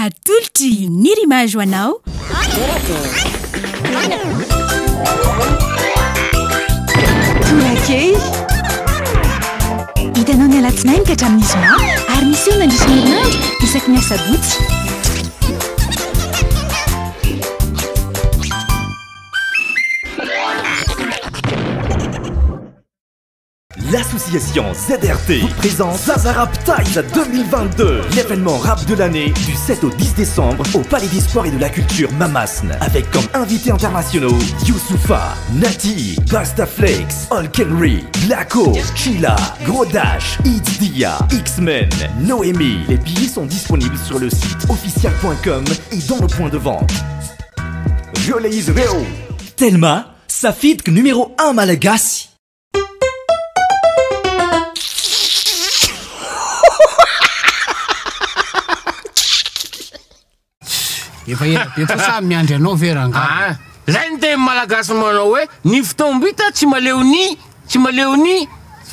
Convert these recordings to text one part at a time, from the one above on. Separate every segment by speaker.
Speaker 1: Atolotry ny rimage ho anao.
Speaker 2: Torakey hitanao ny alatsinainy ka hatramin'ny zoma ary misy eo nandrisy herinandro isaky ny asabotsy.
Speaker 3: L'association ZRT vous présente Zaza Rap Tides 2022, l'événement rap de l'année du 7 au 10 décembre au Palais des Sports et de la Culture Mamasne, avec comme invités internationaux Youssoufa, Nati, Bastaflex, Olkenry, Blacko, Sheila, Gros Dash, It's Dia, X-Men, Noémie. Les billets sont disponibles sur le site official.com et dans le point de vente. Violet is Réo.
Speaker 4: Thelma, sa fitk numéro 1 malagasy.
Speaker 5: Efa samy miandry anao veranga.
Speaker 6: Zay ny teny malagasy manao hoe ny fitombita tsy maleo ny tsy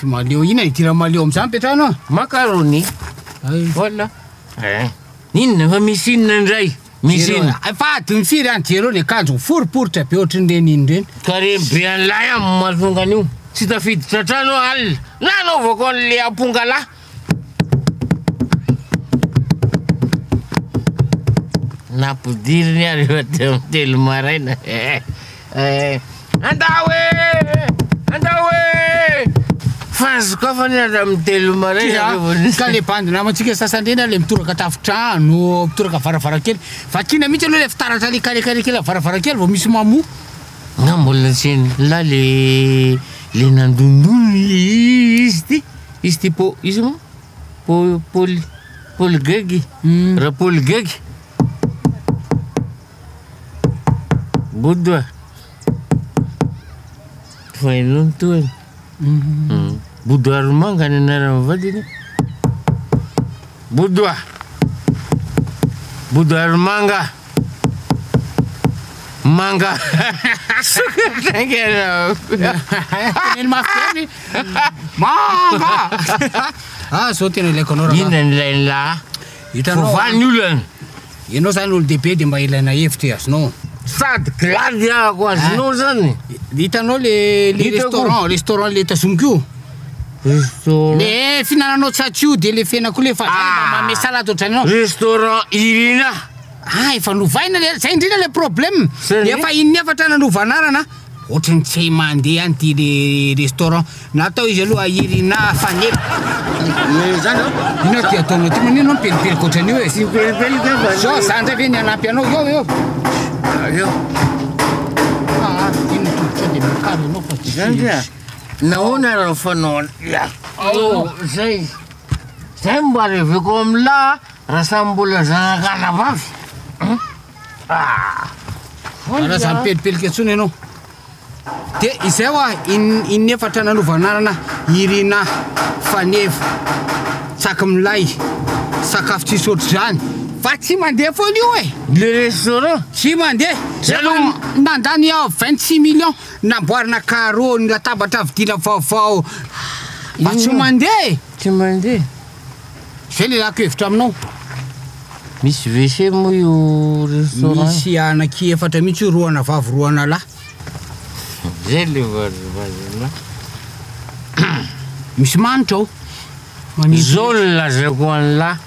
Speaker 6: maleo
Speaker 5: ina itira maleo am'zany petrano
Speaker 6: macaroni. Voilà. Inona fa misy inona indray? Misy inona?
Speaker 5: Fa adiny firy any jero le kanjo foriporitra be ohatrin'ireny iny reny.
Speaker 6: Kare be an'lay amin'ny mahatonga an'io. Tsy tafiditra trano alina. Nanaovako an'le amponga lahy. Napodiriny ary rehefa telo maraina. Andao e! Fazoko fa ny ada amin'ny telo maraina.
Speaker 5: Ka le bandy namantsika sasandreny le mitoraka tafitrano, mitoraka varavarakely. Vakina mihitsy aloha le fitaratra le kalekalekely varavarakely vao misy mamoa.
Speaker 6: Na mbola tseny la le nandondony izy ty po izy mo Paul Gegi. Ra Paul Gegi. Boudoir. Foi non tu. Boudoir manga nera vadini. Boudoir manga. Manga.
Speaker 5: Manga. Ah, so tena le konora.
Speaker 6: Ina nilay la.
Speaker 5: Hitanao
Speaker 6: van'olona.
Speaker 5: Ianao zany olo dehibe de mba ilaina hevitra azonao.
Speaker 6: Sady glady ako azonao zany.
Speaker 5: Hitanao le restaurant le tazomiko io. Le finananao tsatio de le fenako le fa mame salade ohatranao.
Speaker 6: Restaurant Irina.
Speaker 5: Efa novaina le zay indrindra le problème. Efa inefatra nanovanarana. Ohatrany tsy mandeha any ty le restaurant. Natao izy aloha Irina Fanel.
Speaker 6: Zany
Speaker 5: ina ty ataonao ty manino pelipelika ohatran'io e.
Speaker 6: Sy pelipelika fa.
Speaker 5: So zany ndray ve ny anampy anao eo. Ino tongotra de mikaro anao fa tsy.
Speaker 6: Zany nahoana raha fanao. Zay mba reveko am'la raha samy mbola zanakana vavy.
Speaker 5: Raha zany pelipelika intsony ianao. De izay hoa inefatra nanovanarana Irina Faneva Tsakamilay sakafo tsisy ohatr'izany fa tsy mandeha foana io e.
Speaker 6: Le restaurant
Speaker 5: tsy mandeha. Nandany 26 millions namboarina carreau ny latabatra vidina vaovao. Fa tsy mandeha.
Speaker 6: Tsy mandeha.
Speaker 5: Zay le lako hevitra aminao.
Speaker 6: Misy WC moa io restaurant.
Speaker 5: Misy anaky efatra mihitsy io roana vavy roana lahy.
Speaker 6: Zay le vazina.
Speaker 5: Misy manitra ao.
Speaker 6: Zao le lazako an'la.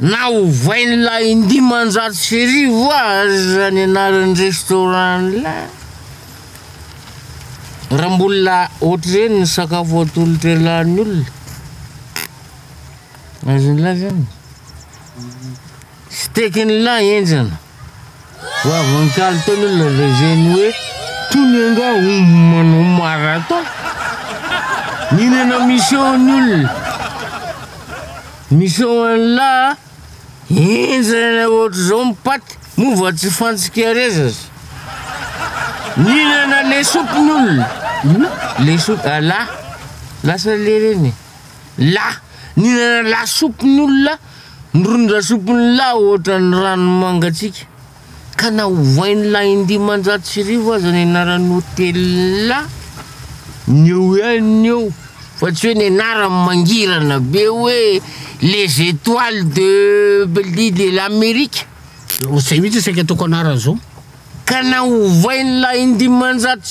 Speaker 6: Na ovainy la indimanjato sy arivo zany anaran'ny restaurant la. Raha mbola ohatr'ireny ny sakafo atolotra lahan'ny olona. Azon'la zany. Steak-ny la enjana. Ho avy ny kalitony olona zany hoe tony anga manao marathon. Ninana mission-ny olona. Mission la enjana ohatr' zao mipaty mova tsy fantsika reza. Ninana le sopiny olona. Le soupe la lasa le reny. La ninana la sopiny olona. Nirondra sopiny la ohatran'ny rano mangatsika. Ka na ovainy la indimanjato sy arivo aza ny anaran'ny hôtely la. Ny eo ihany eo fa tsy hoe nianara mangirana be hoe les étoiles de l'Amérique.
Speaker 5: Zay mihitsy saika ataoko anarana zao.
Speaker 6: Ka naovainy la 500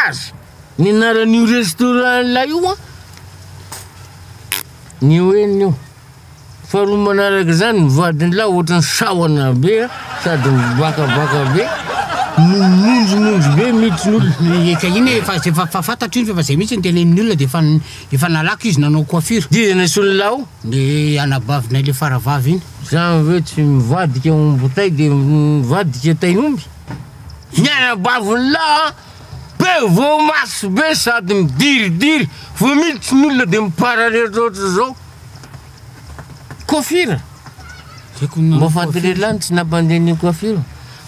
Speaker 6: azy nianaran'io restaurant la io a ny hoeny io. Faharoa manaraka zany mivadiny la ohatrany sahona be sady mibakabaka be monjomonjo be miditsin'olona.
Speaker 5: Ka iny efa fantatry iny fa zay mihitsy nytenenin'ny olona dia efa nalako izy nanao coiffure.
Speaker 6: Dizana solonao
Speaker 5: ny anabavina le faravavy iny.
Speaker 6: Zany hoe tsy mivadika ombotay dia mivadika tainomby. Ny anabaviny la be voamaso be sady midiridiry vo miditsy ny olona dia miparareta ohatry zao. Coiffure. Mba fantarety lany tsy nampandeha ny coiffure.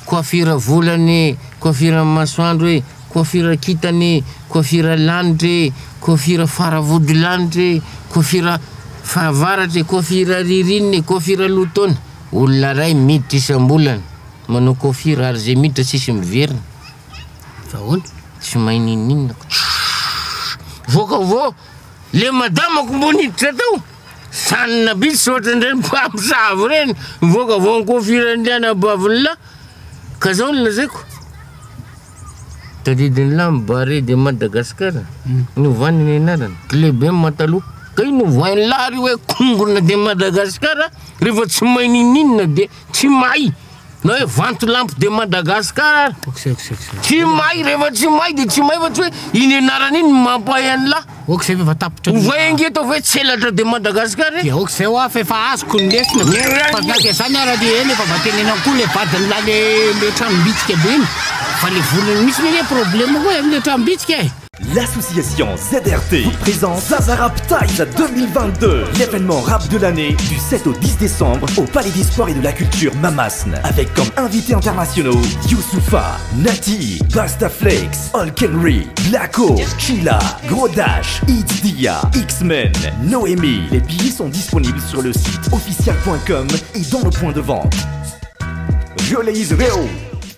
Speaker 6: Coiffure volany, coiffure masoandro hoe, coiffure kitany, coiffure lanitra, coiffure faravody lanitra, coiffure fahavaratra, coiffure ririnina, coiffure lotaona. Olona ray miditra isam-bolana manao coiffure ary zay miditra sisy miverina.
Speaker 5: Ahoana?
Speaker 6: Tsy mahay ninina. Voaka vo le madamako mbo niditra tao. Sanina bitsy ohatrandreny mpamosavy reny mivoaka vo ny coiffure ny anabaviny la. Ka zao ny lazaiko. Tadidiny la Barret de Madagascar. Novany ny anarany. Clébin Mataloha. Ka iny novoany la ry hoe kongona de Madagascar rehefa tsy mahay ninina de tsy mahay. Na hoe vantolampo de Madagascar. Tsy mahay rehefa tsy mahay de tsy mahay fa tsy hoe iny anarany iny mampahay any la.
Speaker 5: Ok zay efa tapitra.
Speaker 6: Voaingy eto hoe tselatra de Madagascar.
Speaker 5: Ya ok zay oa fa efa azoko ny lesina. Fa nake zany ara de eny efa vatenena koa le vadiny la le tranombitsika be iny. Fa le volony misy le problème koa amin'ny tranombitsika e.
Speaker 3: L'association ZRT vous présente Zaza Rap Times 2022, l'événement rap de l'année du 7 au 10 décembre au Palais des Sports et de la Culture Mamasne, avec comme invités internationaux Youssoufa, Nati, Bastaflex, Olkenry, Blacko, Sheila, Gros Dash, It's Dia, X-Men, Noémie. Les billets sont disponibles sur le site official.com et dans le point de vente. Violet Israel.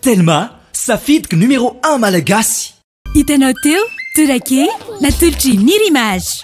Speaker 4: Telma, safidiko numéro 1 malagasy.
Speaker 1: Hitanao teo, Tourake, la Tulchi Nirimage.